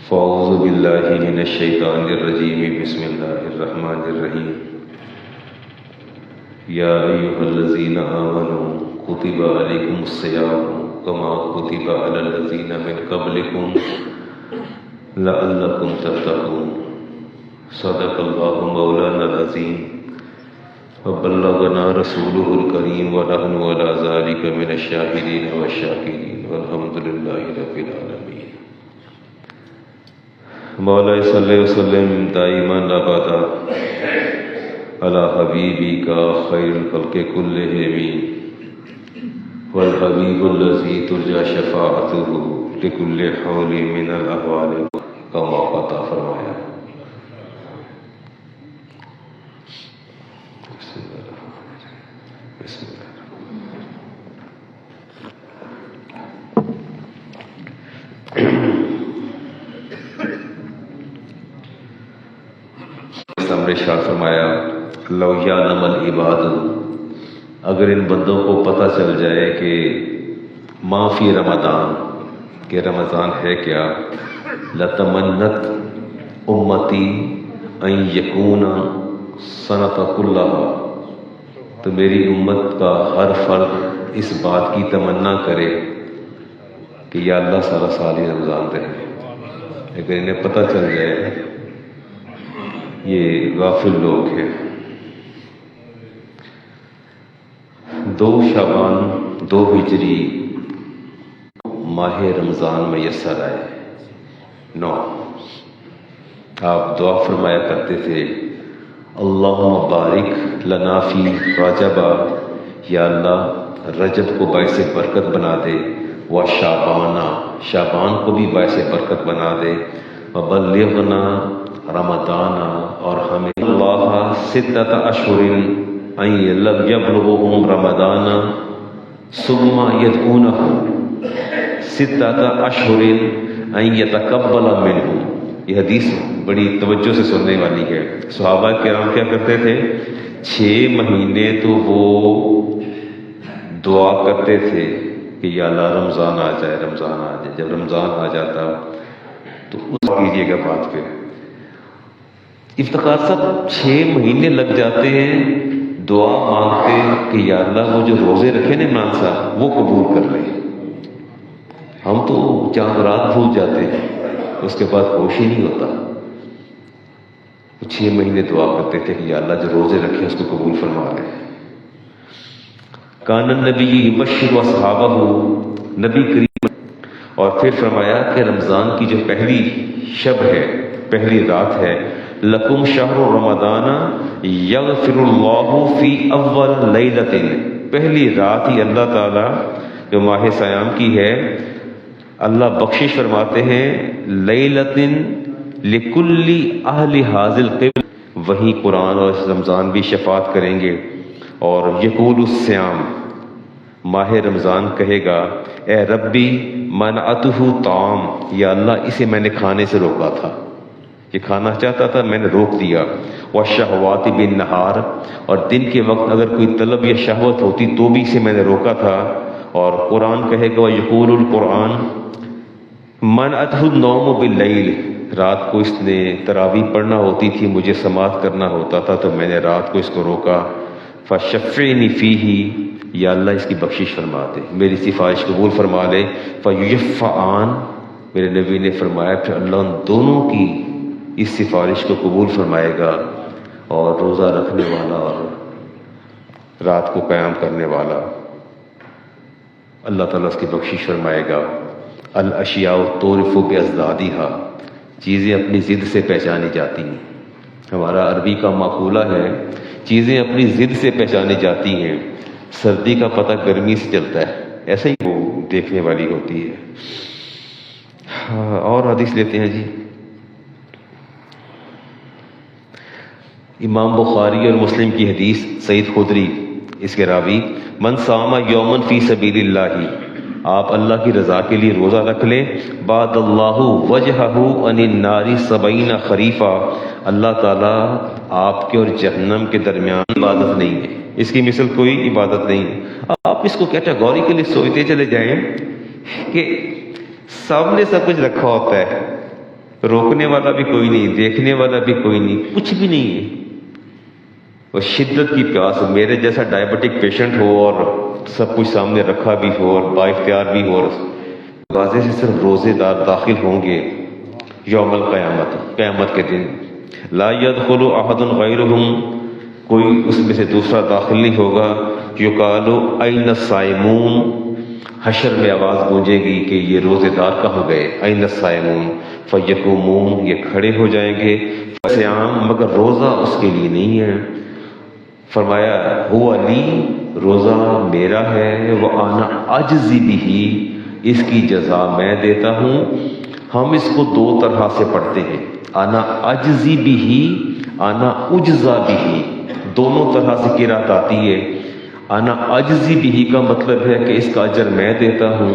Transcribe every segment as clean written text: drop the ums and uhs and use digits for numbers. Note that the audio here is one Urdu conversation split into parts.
فاعوذ باللہ من الشیطان الرجیم بسم اللہ الرحمن الرحیم یا ایہا الذین آمنوا کتب علیکم الصیام کما کتب علی الذین من قبلکم لعلکم تتقون صدق اللہ مولانا العظیم وبلغنا رسولہ الکریم ونحن علی ذلک من الشاہدین والشاکرین والحمد للہ رب العالمین۔ مولا صلی وسلم دائما ابدا علی حبیبک خیر الخلق کلہم والحبیب الذی ترجی شفاعتہ لکل حول من الاحوال کا موقع عطا فرمایا۔ بسم اللہ ہمارے شاہ فرمایا لو یعلم العباد، اگر ان بندوں کو پتہ چل جائے کہ ما فی رمضان، کہ رمضان ہے کیا، لتمنت امتی ان یکون سنۃ کلھا، تو میری امت کا ہر فرد اس بات کی تمنا کرے کہ یا اللہ سارا سال ہی رمضان رہے۔ اگر انہیں پتہ چل جائے یہ غافل لوگ ہیں۔ 2 شعبان 2 ہجری ماہ رمضان میسر آئے 9، آپ دعا فرمایا کرتے تھے اللہم بارک لنا فی رجب، یا اللہ رجب کو باعث برکت بنا دے، و شعبان کو بھی باعث برکت بنا دے، وبلغنا رمضان، اور ہمیں اللہ 6 اشہر ان یبلغهم رمضان ثم یدعونہ 6 اشہر ان یتقبل منہم۔ یہ حدیث بڑی توجہ سے سننے والی ہے۔ صحابہ کرام کیا کرتے تھے، 6 مہینے تو وہ دعا کرتے تھے کہ یا اللہ رمضان آ جائے، رمضان آ جائے۔ جب رمضان آ جاتا تو اس کیجیے گا بات پہ۔ افتخار صاحب 6 مہینے لگ جاتے ہیں دعا مانگتے کہ یا اللہ وہ جو روزے رکھے نا عمران صاحب وہ قبول کر لے۔ ہم تو چاند رات بھول جاتے ہیں، اس کے بعد ہوش ہی نہیں ہوتا۔ 6 مہینے دعا کرتے تھے کہ یا اللہ جو روزے رکھے اس کو قبول فرما لے۔ کان النبی یبشر اصحابہ، نبی کریم، اور پھر فرمایا کہ رمضان کی جو پہلی شب ہے، پہلی رات ہے، لکم شہر رمضان یغفر اللہ فی اول لیلۃ، پہلی رات ہی اللہ تعالیٰ جو ماہ صیام کی ہے اللہ بخشش فرماتے ہیں، لیلۃ لکل اہل ھذا القبلہ، وہیں قرآن اور رمضان بھی شفاعت کریں گے۔ اور یقول الصیام، ماہ رمضان کہے گا اے ربی منعتہ طعام، یا اللہ اسے میں نے کھانے سے روکا تھا، یہ کھانا چاہتا تھا میں نے روک دیا۔ والشہوات بالنہار، اور دن کے وقت اگر کوئی طلب یا شہوت ہوتی تو بھی اسے میں نے روکا تھا۔ اور قرآن کہے گا یقول القرآن منعتہ النوم باللیل، رات کو اس نے تراویح پڑھنا ہوتی تھی، مجھے سماعت کرنا ہوتا تھا تو میں نے رات کو اس کو روکا۔ فشفعنی فیہ، یا اللہ اس کی بخشش فرما دے، میری سفارش قبول فرما لے۔ فیشفعان، میرے نبی نے فرمایا پھر اللہ ان دونوں کی اس سفارش کو قبول فرمائے گا، اور روزہ رکھنے والا اور رات کو قیام کرنے والا اللہ تعالیٰ اس کی بخشش فرمائے گا۔ الاشیاء تعرف باضدادہا، چیزیں اپنی ضد سے پہچانی جاتی ہیں۔ ہمارا عربی کا مقولہ ہے چیزیں اپنی ضد سے پہچانی جاتی ہیں، سردی کا پتہ گرمی سے چلتا ہے، ایسے ہی وہ دیکھنے والی ہوتی ہے۔ اور حدیث لیتے ہیں جی، امام بخاری اور مسلم کی حدیث، سعید خدری اس کے راوی، من صام یومن فی سبیل اللہ، آپ اللہ کی رضا کے لیے روزہ رکھ لیں، بعد اللہ وجہہ عن النار 70 خریفہ، اللہ تعالیٰ آپ کے اور جہنم کے درمیان عبادت نہیں ہے، اس کی مثل کوئی عبادت نہیں ہے۔ آپ اس کو کیٹیگوریکلی سوچتے چلے جائیں کہ سامنے سب کچھ رکھا ہوتا ہے، روکنے والا بھی کوئی نہیں، دیکھنے والا بھی کوئی نہیں، کچھ بھی نہیں ہے۔ اور شدت کی پیاس، میرے جیسا ڈائبٹک پیشنٹ ہو اور سب کچھ سامنے رکھا بھی ہو اور با اختیار بھی ہو، اور دروازے سے صرف روزے دار داخل ہوں گے یوم القیامت، قیامت کے دن، لا يدخل احد غیرہم، کوئی اس میں سے دوسرا داخل نہیں ہوگا، یقال این الصائمون، حشر میں آواز گونجے گی کہ یہ روزے دار کہاں گئے، این الصائمون، فیقومون، یہ کھڑے ہو جائیں گے، صیام، مگر روزہ اس کے لیے نہیں ہے۔ فرمایا ہوا لی، روزہ میرا ہے، وانا اجزی بہ، اس کی جزا میں دیتا ہوں۔ ہم اس کو دو طرح سے پڑھتے ہیں، انا اجزی بہ، انا اجزا بہ، دونوں طرح سے قرات آتی ہے۔ انا اجزی بہ کا مطلب ہے کہ اس کا اجر میں دیتا ہوں،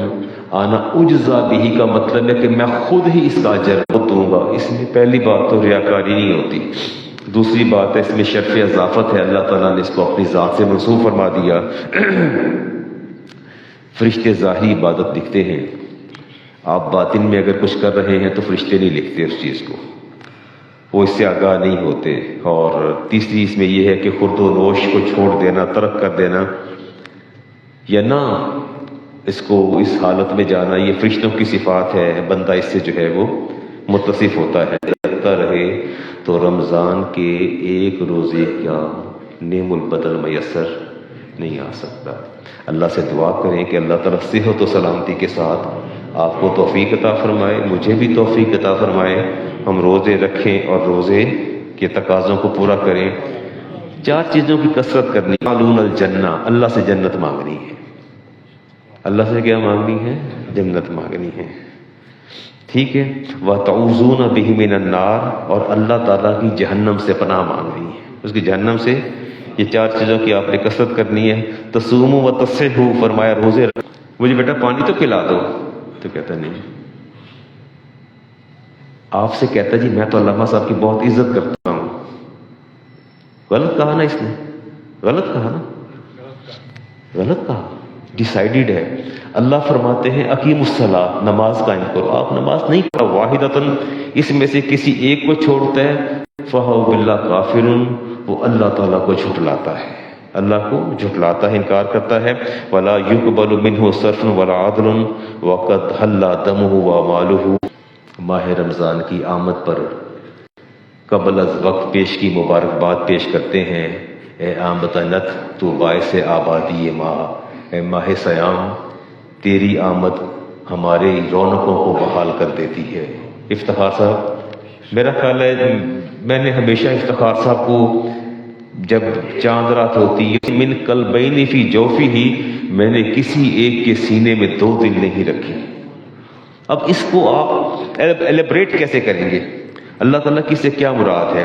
انا اجزا بہ کا مطلب ہے کہ میں خود ہی اس کا اجر دوں گا۔ اس میں پہلی بات تو ریاکاری نہیں ہوتی، دوسری بات ہے اس میں شرف اضافت ہے، اللہ تعالیٰ نے اس کو اپنی ذات سے منسوب فرما دیا۔ فرشتے ظاہری عبادت لکھتے ہیں، آپ باطن میں اگر کچھ کر رہے ہیں تو فرشتے نہیں لکھتے اس چیز کو، وہ اس سے آگاہ نہیں ہوتے۔ اور تیسری اس میں یہ ہے کہ خورد و نوش کو چھوڑ دینا، ترک کر دینا، یا نہ اس کو اس حالت میں جانا، یہ فرشتوں کی صفات ہے، بندہ اس سے جو ہے وہ متصف ہوتا ہے، لگتا رہے تو رمضان کے ایک روزے کا نعم البدل میسر نہیں آ سکتا۔ اللہ سے دعا کریں کہ اللہ تعالیٰ صحت و سلامتی کے ساتھ آپ کو توفیق عطا فرمائے، مجھے بھی توفیق عطا فرمائے، ہم روزے رکھیں اور روزے کے تقاضوں کو پورا کریں۔ چار چیزوں کی کثرت کرنی، معلوم الجنہ، اللہ سے جنت مانگنی ہے، اللہ سے کیا مانگنی ہے؟ جنت مانگنی ہے، ٹھیک ہے۔ وَتَعُوذُونَ بِهِ مِنَ النَّارِ، اور اللہ تعالیٰ کی جہنم سے پناہ مانگنی ہے، اس کی جہنم سے۔ یہ چار چیزوں کی آپ نے کثرت کرنی ہے۔ تَصُومُوا وَتَصِحُوا، فرمایا روزے رکھو، مجھے بیٹا پانی تو پلا دو، تو کہتا نہیں، آپ سے کہتا جی میں تو علامہ صاحب کی بہت عزت کرتا ہوں، غلط کہا نا اس نے، غلط کہا نا، غلط کہا، ڈیسائیڈڈ ہے۔ اللہ فرماتے ہیں اقیم الصلاۃ، نماز قائم کرو، آپ نماز نہیں پڑھا، واحدۃً، اس میں سے کسی ایک کو چھوڑتا ہے، فَهُوَ بِاللَّهِ كَافِرٌ، وہ اللہ تعالیٰ کو جھٹلاتا ہے، اللہ کو جھٹلاتا ہے، انکار کرتا ہے۔ وَلَا يُقْبَلُ مِنْهُ صَرْفٌ وَلَا عَدْلٌ وَقَدْ حَلَّ دَمُهُ وَمَالُهُ۔ ماہ رمضان کی آمد پر قبل از وقت پیش کی مبارکباد پیش کرتے ہیں، اے آمدنت تو باعث آبادی ماہ، اے ماہ سیام، تیری آمد ہمارے رونقوں کو بحال کر دیتی ہے۔ افتخار صاحب، میرا خیال ہے میں نے ہمیشہ افتخار صاحب کو جب چاند رات ہوتی ہے، من قلبین فی جوفی ہی، میں نے کسی ایک کے سینے میں دو دل نہیں رکھے۔ اب اس کو آپ ایلیبریٹ کیسے کریں گے؟ اللہ تعالیٰ کی سے کیا مراد ہے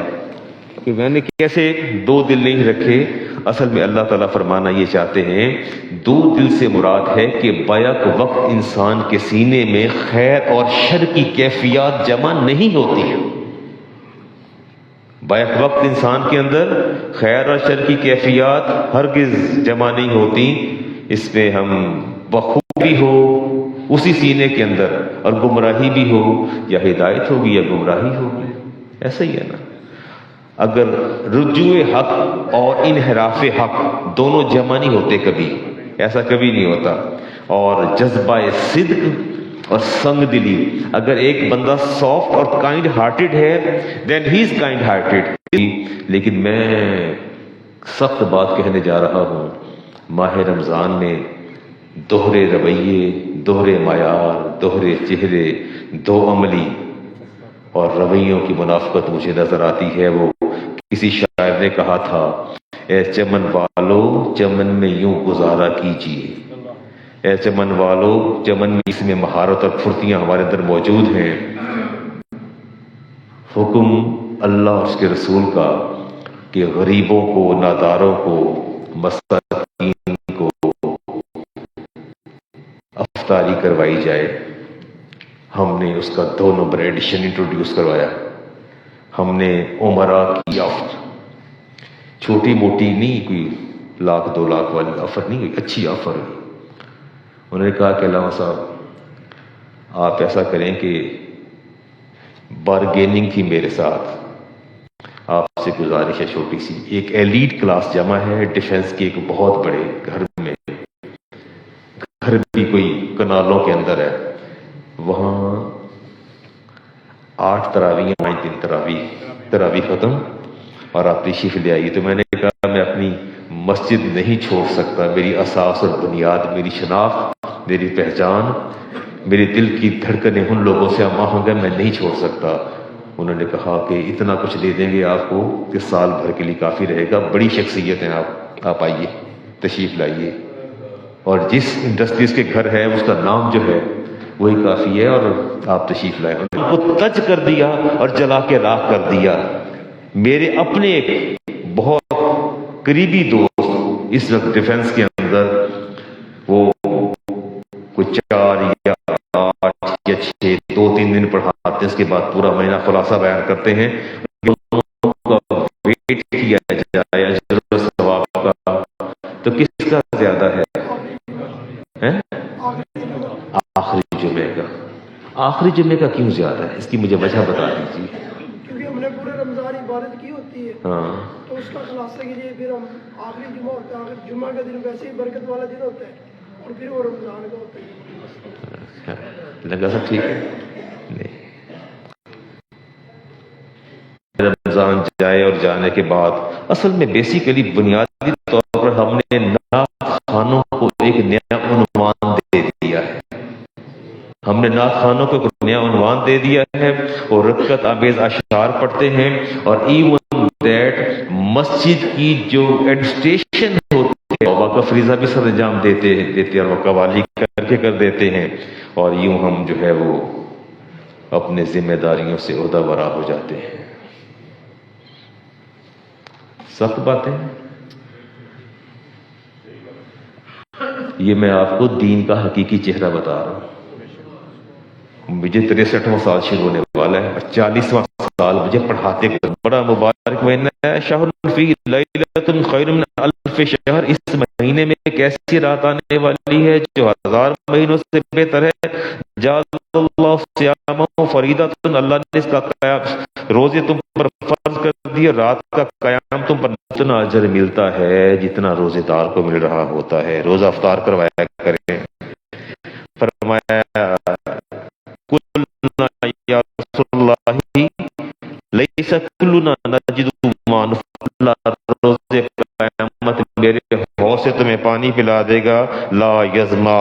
کہ میں نے کیسے دو دل نہیں رکھے؟ اصل میں اللہ تعالیٰ فرمانا یہ چاہتے ہیں، دو دل سے مراد ہے کہ بیک وقت انسان کے سینے میں خیر اور شر کی کیفیات جمع نہیں ہوتی ہیں۔ بیک وقت انسان کے اندر خیر اور شر کی کیفیات ہرگز جمع نہیں ہوتی، اس میں ہم بخوبی ہو اسی سینے کے اندر، اور گمراہی بھی ہو، یا ہدایت ہوگی یا گمراہی ہوگی، ایسا ہی ہے نا۔ اگر رجوع حق اور انحراف حق دونوں جمع نہیں ہوتے کبھی، ایسا کبھی نہیں ہوتا۔ اور جذبہ صدق اور سنگ دلی، اگر ایک بندہ سافٹ اور کائنڈ ہارٹڈ ہے دین ہی از کائنڈ ہارٹڈ۔ لیکن میں سخت بات کہنے جا رہا ہوں، ماہ رمضان میں دوہرے رویے، دوہرے معیار، دوہرے چہرے، دو عملی اور رویوں کی منافقت مجھے نظر آتی ہے۔ وہ کسی شاعر نے کہا تھا، اے چمن والو چمن میں یوں گزارا کیجیے، اے چمن والو چمن میں، اس میں مہارت اور پھرتیاں ہمارے اندر موجود ہیں۔ حکم اللہ اور اس کے رسول کا کہ غریبوں کو، ناداروں کو، مساکین کو افطاری کروائی جائے۔ ہم نے اس کا 2 نمبر ایڈیشن انٹروڈیوس کروایا، ہم نے عمرہ کی آفر، چھوٹی موٹی نہیں، کوئی 1 لاکھ 2 لاکھ والی آفر نہیں ہوئی، اچھی آفر ہوئی۔ انہوں نے کہا کہ علامہ صاحب آپ ایسا کریں کہ بارگیننگ تھی میرے ساتھ. آپ سے گزارش ہے چھوٹی سی، ایک ایلیٹ کلاس جمع ہے ڈیفنس کے ایک بہت بڑے گھر میں، گھر بھی کوئی کنالوں کے اندر ہے. وہاں 8 تراویح 5 دن تراویح ختم اور آپ تشریف لے آئیے. تو میں نے کہا میں اپنی مسجد نہیں چھوڑ سکتا، میری اساس اور بنیاد، میری شناخت، میری پہچان، میرے دل کی دھڑکنیں ان لوگوں سے ہم ہیں، میں نہیں چھوڑ سکتا. انہوں نے کہا کہ اتنا کچھ دے دیں گے آپ کو کہ سال بھر کے لیے کافی رہے گا. بڑی شخصیت ہیں آپ آئیے، تشریف لائیے، اور جس انڈسٹریز کے گھر ہے اس کا نام جو ہے وہی کافی ہے، اور آپ تشریف لائے. ان کو تج کر دیا اور جلا کے راکھ کر دیا. میرے اپنے ایک بہت قریبی دوست اس وقت ڈیفنس کے اندر، وہ کچھ 4 یا 8 یا 6 2-3 دن پڑھاتے ہیں، اس کے بعد پورا مہینہ خلاصہ بیان کرتے ہیں. ویٹ کیا جائے اجر و ثواب کا تو کس کا زیادہ ہے؟ آخری جمعے کا کیوں زیادہ ہے؟ اس کی مجھے وجہ بتا دیجیے. کیونکہ ہم نے پورے رمضان عبادت کی ہوتی ہے، تو اس کا خلاصہ کے لیے پھر ہم آخری جمعہ ہوتا ہے، جمعہ کا دن ویسے ہی برکت والا دن ہوتا ہے، اور پھر وہ رمضان کا ہوتا ہے. لگا سب ٹھیک ہے؟ نہیں، رمضان جائے اور جانے کے بعد اصل میں بیسیکلی بنیادی طور پر ہم نے نعت خوانوں کو ایک نیا عنوان دے دیا ہے. ہم نے نعت خوانوں کو ایک نیا عنوان دے دیا ہے اور رکعت آمیز اشعار پڑھتے ہیں. اور ایون دیٹ مسجد کی جو ایڈمنسٹریشن ہوتی ہے وقف فریضہ بھی سر انجام دیتے ہیں اور وہ قوالی کر دیتے ہیں. اور یوں ہم جو ہے وہ اپنے ذمہ داریوں سے عہدہ برا ہو جاتے ہیں. سخت باتیں، یہ میں آپ کو دین کا حقیقی چہرہ بتا رہا ہوں. مجھے 63واں سال شروع ہونے والا ہے، 40واں سال مجھے پڑھاتے ہوئے. بڑا مبارک مہینہ ہے، شہر فی لیلۃ خیر من الف شہر. اس مہینے میں ایک ایسی رات آنے والی ہے جو 1000 مہینوں سے بہتر ہے. جعل اللہ صیامہ فریضۃ، اللہ نے اس کا قیام روزے تم پر فرض کر دی. رات کا قیام تم پر اتنا اجر ملتا ہے جتنا روزے دار کو مل رہا ہوتا ہے. روزہ افطار کروایا کریں. فرمایا یا رسول اللہ لیس کلنا نجد ما نفعل. روزے قیامت میرے حوض سے تمہیں پانی پلا دے گا، لا یظمأ،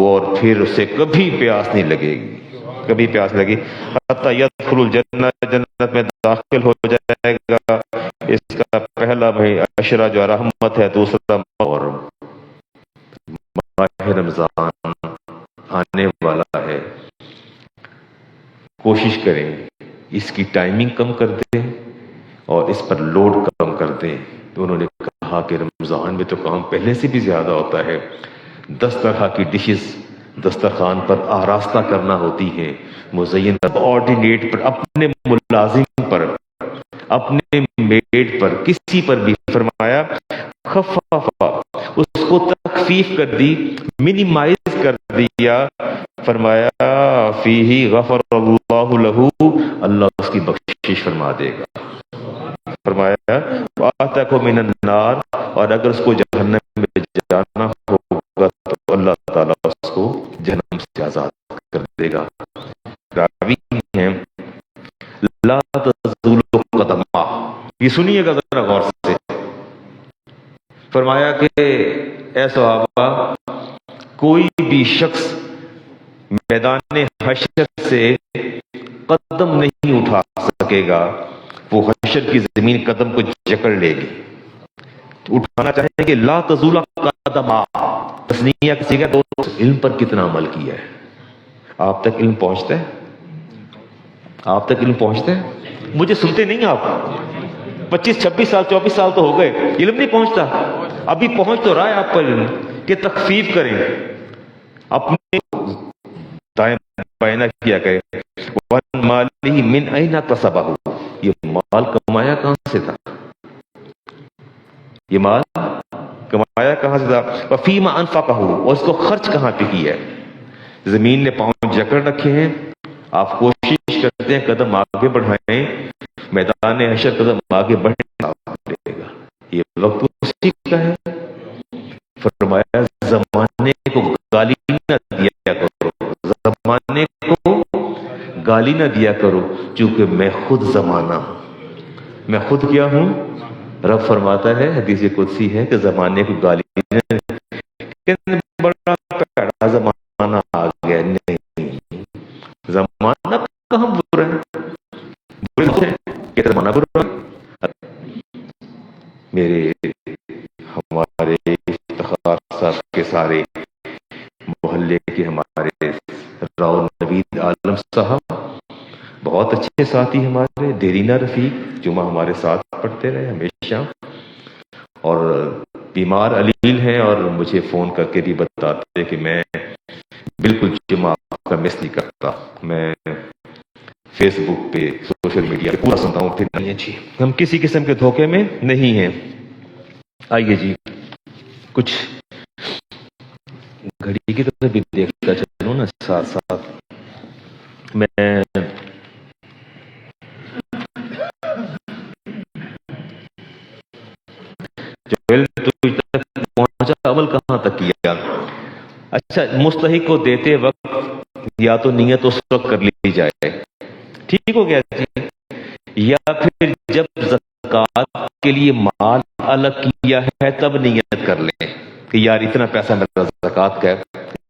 اور پھر اسے کبھی پیاس نہیں لگے گی، کبھی پیاس لگی. حتی یدخل الجنہ، جنت میں داخل ہو جائے گا. اس کا پہلا عشرہ جو رحمت ہے، دوسرا اور ماہ رمضان آنے والا ہے. کوشش کریں اس کی ٹائمنگ کم کر دیں اور اس پر لوڈ کم کر دیں. تو انہوں نے کہا کہ رمضان میں تو کام پہلے سے بھی زیادہ ہوتا ہے. 10 طرح کی ڈشز دسترخوان پر آراستہ کرنا ہوتی ہیں، مزین آرڈینیٹ پر، اپنے ملازم پر، اپنے میڈ پر، کسی پر بھی. فرمایا خفافا، اس کو تخفیف کر دی، منیمائز کر دیا. فرمایا فیہ غفر اللہ لہ، اللہ اس کی بخشش فرما دے گا. فرمایا وآتاکو من النار، اور اگر اس کو جہنم میں جانا ہوگا تو اللہ تعالیٰ اس کو جہنم سے آزاد کر دے گا. راوی ہیں لا تزول قدمہ، یہ سنیے گا ذرا غور سے. فرمایا کہ اے صحابہ، کوئی بھی شخص میدان حشر سے قدم نہیں اٹھا سکے گا، وہ حشر کی زمین قدم کو جکڑ لے گی. اٹھانا چاہیں کہ لا تزول قدمہ، تثنیہ کسی کا. علم پر کتنا عمل کیا ہے؟ آپ تک علم پہنچتا ہے؟ آپ تک علم پہنچتا ہے؟ مجھے سنتے نہیں آپ؟ 25 26 سال 24 سال تو ہو گئے، علم نہیں پہنچتا. ابھی پہنچ تو رہا ہے آپ پر علم کہ تخفیف کریں، اپنے دائیں بائیں کیا کریں. وَمَنْ مَالِهِ مِنْ أَيْنَ اكْتَسَبَهُ، یہ مال کمایا کہاں سے تھا؟ یہ مال کمایا کہاں سے تھا؟ وَفِيمَ أَنْفَقَهُ، اور اس کو خرچ کہاں پہ کیا ہے؟ زمین نے پاؤں جکڑ رکھے ہیں، آپ کوشش کوشش کرتے ہیں قدم آگے بڑھائیں، میدان حشر قدم آگے بڑھنے پڑے گا. یہ وقت اسی کا ہے. فرمایا زمانے کو گالی نہ دیا کرو، زمانے کو گالی نہ دیا کرو، چونکہ میں خود زمانہ ہوں. میں خود کیا ہوں؟ رب فرماتا ہے، حدیث قدسی ہے کہ زمانے کو گالی نہ، بڑا پیڑا زمانہ آ گیا. نہیں، زمانہ کہاں برا ہے؟ برا ہے کہ زمانہ برا ہے؟ میرے ہمارے افتخار صاحب کے سارے محلے کے ہمارے راؤ نوید عالم صاحب بہت اچھے ساتھی ہمارے، دیرینہ رفیق جمعہ ہمارے ساتھ پڑھتے رہے ہمیشہ، اور بیمار علیل ہیں، اور مجھے فون کر کے بھی بتاتے کہ میں بالکل جمعہ کا مس نہیں کرتا. میں فیس بک پہ، سوشل میڈیا پہ پورا سنتا ہوں. پھر نہیں ہے جی، ہم کسی قسم کے دھوکے میں نہیں ہیں. آئیے جی، کچھ گھڑی کی طرف بھی دیکھتا چلوں نا ساتھ ساتھ. میں پہنچا، عمل کہاں تک کیا؟ اچھا، مستحق کو دیتے وقت یا تو نیت اس وقت کر لی جائے، ٹھیک ہو گیا جی، یا پھر جب زکوٰۃ کے لیے مال الگ کیا ہے تب نیت کر لیں کہ یار اتنا پیسہ میرا زکوٰۃ کا ہے،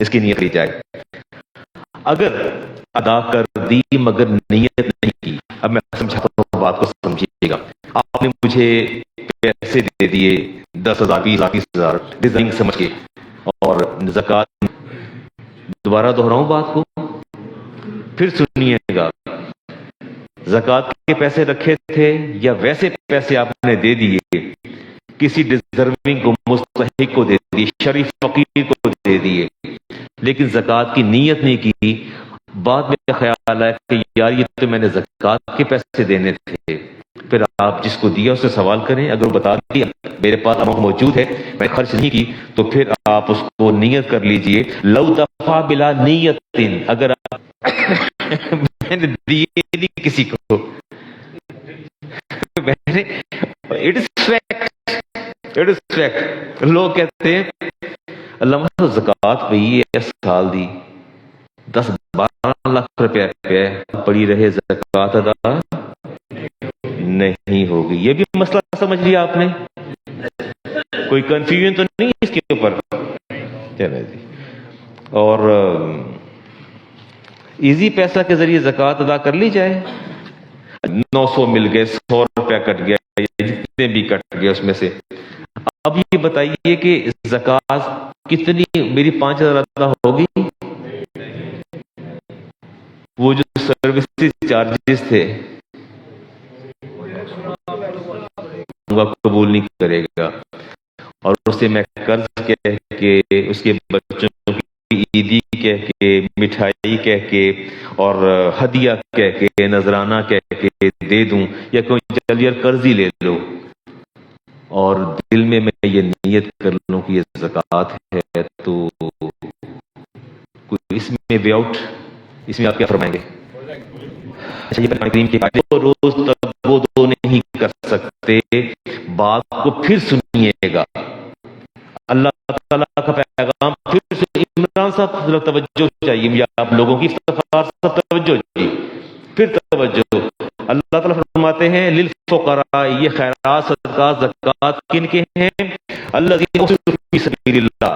اس کی نیت کی جائے. اگر ادا کر دی مگر نیت نہیں کی، اب میں سمجھاتا ہوں بات کو، سمجھیے گا. آپ نے مجھے پیسے دے دیے 10,000 20,000 ڈیزائن سمجھ کے، اور زکوٰۃ، دوبارہ دہراؤں بات کو، پھر سنیے گا. زکوٰۃ کے پیسے رکھے تھے یا ویسے پیسے آپ نے دے دیے، کسی ڈیزرونگ کو، مستحق کو دے دیے، شریف فقیر کو دے دیے، لیکن زکوٰۃ کی نیت نہیں کی. بعد میں خیال آیا کہ یار یہ تو میں نے زکوٰۃ کے پیسے دینے تھے. پھر آپ جس کو دیا اس سے سوال کریں، اگر وہ بتا دیا میرے پاس اماؤنٹ موجود ہے، میں خرچ نہیں کی، تو پھر آپ اس کو نیت کر لیجئے. لو دفع بلا نیت، اگر آپ میں نے دیے نہیں کسی کو، لوگ کہتے ہیں اللہ زکوٰۃ پہ یہ سال دی 10-12 لاکھ روپے پہ پڑی رہے، زکوٰۃ ادا نہیں ہوگی. یہ بھی مسئلہ سمجھ لیا آپ نے؟ کوئی کنفیوژن تو نہیں اس کے اوپر؟ چلے جی. اور ایزی پیسہ کے ذریعے زکوٰۃ ادا کر لی جائے. 900 مل گئے، 100 روپیہ کٹ گیا، جتنے بھی کٹ گئے اس میں سے. اب یہ بتائیے کہ زکوٰۃ کتنی میری 5,000 ادا ہوگی؟ وہ جو سروسز چارجز تھے قبول نہیں کرے گا، اور اسے میں قرض کہہ کے، اس کے بچوں کی عیدی کہہ کے، مٹھائی کہہ کے، اور ہدیہ کہہ کے، نذرانہ کہہ کے دے دوں، یا کوئی چل یار قرض ہی لے لو، اور دل میں یہ نیت کر لوں کہ یہ زکوٰۃ ہے، تو اس میں وے آؤٹ، اس میں آپ کیا فرمائیں گے؟ اچھا، یہ قرآن کریم کے روز تک وہ دو نہیں کر سکتے. بات کو پھر سنیے گا، اللہ تعالیٰ کا پیغام پھر سے. عمران صاحب توجہ چاہیے، یا آپ لوگوں کی افتخار سب توجہ چاہیے، پھر توجہ. اللہ تعالیٰ فرماتے ہیں للفقراء، یہ خیرات صدقات زکوٰۃ کن کے ہیں؟ الذین احصروا فی سبیل اللہ،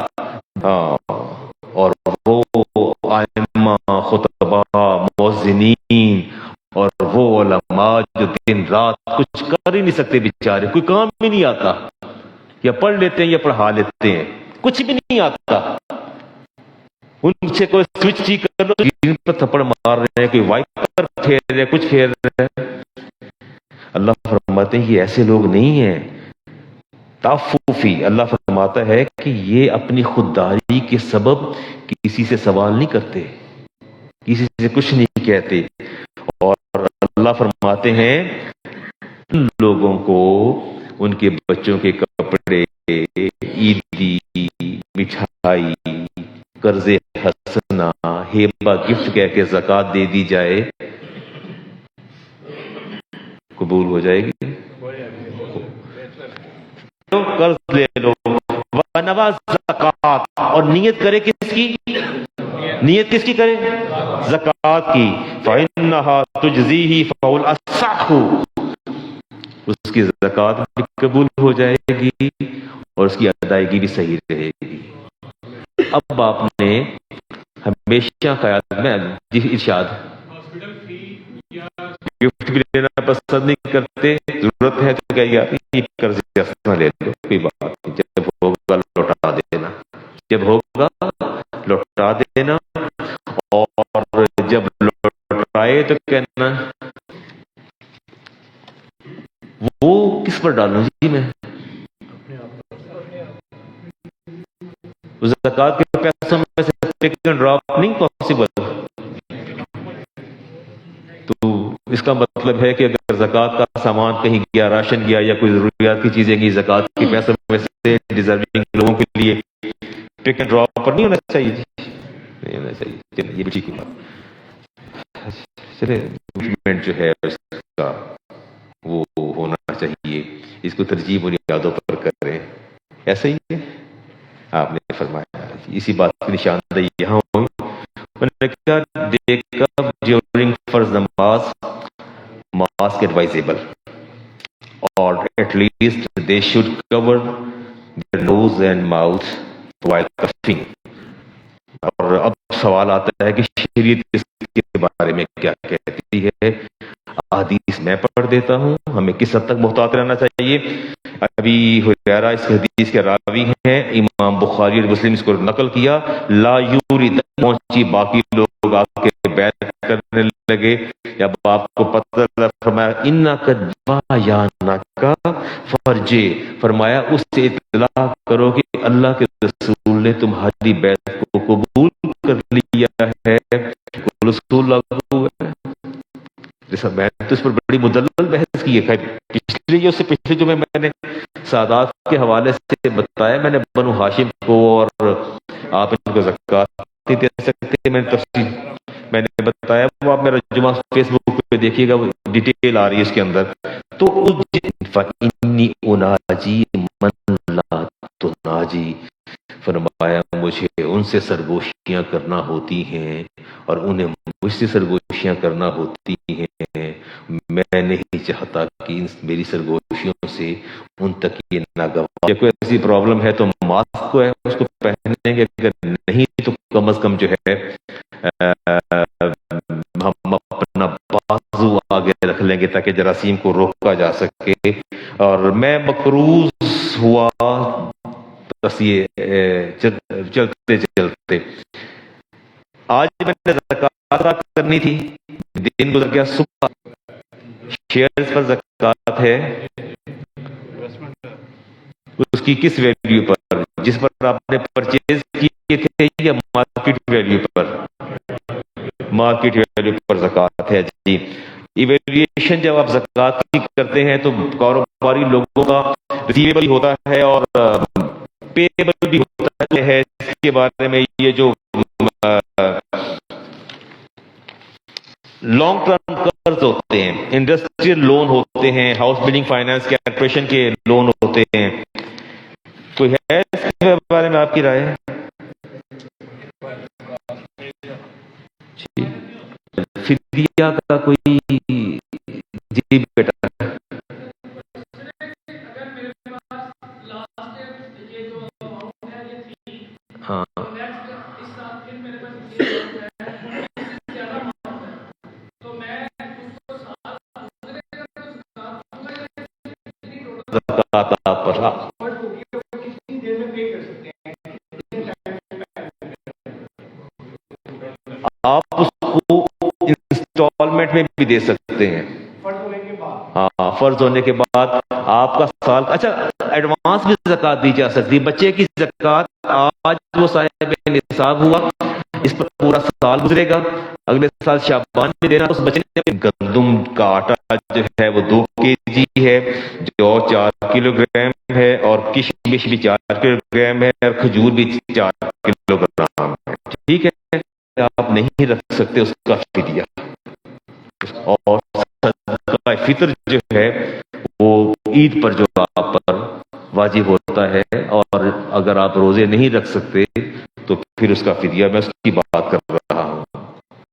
اور وہ ائمہ، خطباء، مؤذنین، اور وہ علماء جو دن رات کچھ کر ہی نہیں سکتے بیچارے، کوئی کام بھی نہیں آتا، یا پڑھ لیتے ہیں یا پڑھا لیتے ہیں، کچھ بھی نہیں آتا. ان سے کوئی سوئچ ٹھیک کر لو، اسکرین پر تھپڑ مار رہے ہیں، کوئی وائپر پھیر رہے، کچھ پھیر رہے ہیں. اللہ فرماتے ہیں یہ ایسے لوگ نہیں ہیں. تعففی، اللہ فرماتا ہے کہ یہ اپنی خودداری کے سبب کسی سے سوال نہیں کرتے، کسی سے کچھ نہیں کہتے. اور اللہ فرماتے ہیں ان لوگوں کو ان کے بچوں کے کپڑے، عیدی، مٹھائی، قرض حسنہ، ہیبہ، گفٹ کہہ کے زکوٰۃ دے دی جائے، قبول ہو جائے گی. قرض لے لو. وَنَوَى زکات، اور نیت کرے کس کی؟ نیت کس کی کرے؟ زکات کی. فَإِنَّهَا تُجْزِيهِ فَهُوَ الْأَصَحُّ، اس کی زکات بھی قبول ہو جائے گی اور اس کی ادائیگی بھی صحیح رہے گی. اب آپ نے ہمیشہ خیال میں ارشاد گفٹ بھی لینا پسند نہیں کرتے، ضرورت ہے تو کیا یہ قرض نہ لے لو، کوئی بات نہیں، جب ہوگا لوٹا دینا، جب ہوگا لوٹا دینا. اور جب لوٹائے تو کہنا وہ کس پر ڈالوں جی میں؟ زکات کے پیسوں میں سے ٹیک اینڈ ڈراپ نہیں پاسبل. تو اس کا مطلب ہے کہ اگر زکات کا سامان کہیں گیا، راشن گیا یا کوئی ضروریات کی چیزیں گئی، زکات کے پیسوں میں سے ڈیزرونگ لوگوں کے لیے ٹیک اینڈ ڈراپ پر نہیں ہونا چاہیے جی، نہیں ہونا چاہیے. چلیے یہ بھی ٹھیک ہے. چلے موومنٹ جو ہے اس کا وہ ہونا چاہیے، اس کو ترجیح بنیادوں پر کریں. ایسا ہی ہے آپ نے فرمایا. اسی بات کی نشاندہی یہاں ہوئی. ڈیورنگ فرض نماز ماسک ایڈوائزیبل، اور at least they should cover their nose and mouth while coughing. اور اب سوال آتا ہے کہ شریعت اس کے بارے میں کیا کہتی ہے. حدیث میں پڑھ دیتا ہوں، ہمیں کس حد تک محتاط رہنا چاہیے. ابھی حریرہ اس حدیث کے راوی ہیں، امام بخاری اور مسلم اس کو نقل کیا. لا یورید پہنچی، باقی لوگ آ کے بیعت کرنے لگے. جب آپ کو پتہ فرمایا انک کا فرجے، فرمایا اس سے اطلاع کرو کہ اللہ کے رسول نے تمہاری بیعت کو قبول کر لیا ہے. رسول لاگو ہے. میں تو اس پر بڑی مدلل بحث کی ہے. پچھلے سے پچھلے جو میں نے سادات کے حوالے سے بتایا، میں نے بنو ہاشم کو اور آپ ان کو زکات نہیں دے سکتے، میں نے تفصیل میں نے بتایا. وہ آپ میرا جمعہ فیس بک پہ دیکھیے گا، وہ ڈیٹیل آ رہی ہے اس کے اندر. تو فَإِنِّي أُنَاجِي مَن لَا تُنَاجِي، فرمایا مجھے ان سے سرگوشیاں کرنا ہوتی ہیں اور انہیں مجھ سے سرگوشیاں کرنا ہوتی ہیں. میں نہیں چاہتا کہ میری سرگوشیوں سے ان تک یہ ناگوار. کوئی ایسی پرابلم ہے تو ماسک کو ہے اس کو پہنیں گے، اگر نہیں تو کم از کم جو ہے ہم اپنا بازو آگے رکھ لیں گے تاکہ جراثیم کو روکا جا سکے. اور میں مقروض ہوا بس یہ چلتے چلتے. آج میں نے زکات کرنی تھی، دن گزر گیا. صبح شیئرز پر زکات ہے، اس کی کس ویلیو پر؟ جس پر آپ نے پرچیز کیے تھے یا مارکیٹ ویلیو پر؟ مارکیٹ ویلیو پر زکات ہے جی. ایویلویشن جب آپ زکات کی کرتے ہیں تو کاروباری لوگوں کا ریسیویبل ہوتا ہے اور پیبل بھی ہوتا ہے. اس کے بارے میں یہ جو لانگ ٹرم قرض ہوتے ہیں، انڈسٹریل لون ہوتے ہیں، ہاؤس بلڈنگ فائنانس کارپوریشن کے لون ہوتے ہیں، کوئی ہے اس کے بارے میں آپ کی رائے؟ فدیہ کا کوئی جی بیٹا؟ ہاں آپ اس کو انسٹالمنٹ میں بھی دے سکتے ہیں. ہاں فرض ہونے کے بعد آپ کا سال، اچھا ایڈوانس بھی زکات دی جا سکتی. بچے کی زکات آج وہ صاحب نصاب ہوا، اس پر پورا سال گزرے گا، اگلے سال شعبان میں دینا. اس بچے نے گندم کا آٹا جو ہے وہ 2 kg ہے، جو 4 کلو گرام ہے، اور کشمش بھی 4 کلو گرام ہے، اور کھجور بھی 4 کلو گرام ہے. ٹھیک ہے، آپ نہیں رکھ سکتے اس کا فدیہ. اور صدقہ فطر جو ہے عید پر جو آپ پر واجب ہوتا ہے، اور اگر آپ روزے نہیں رکھ سکتے تو پھر اس کا فدیہ، میں اس کی بات کر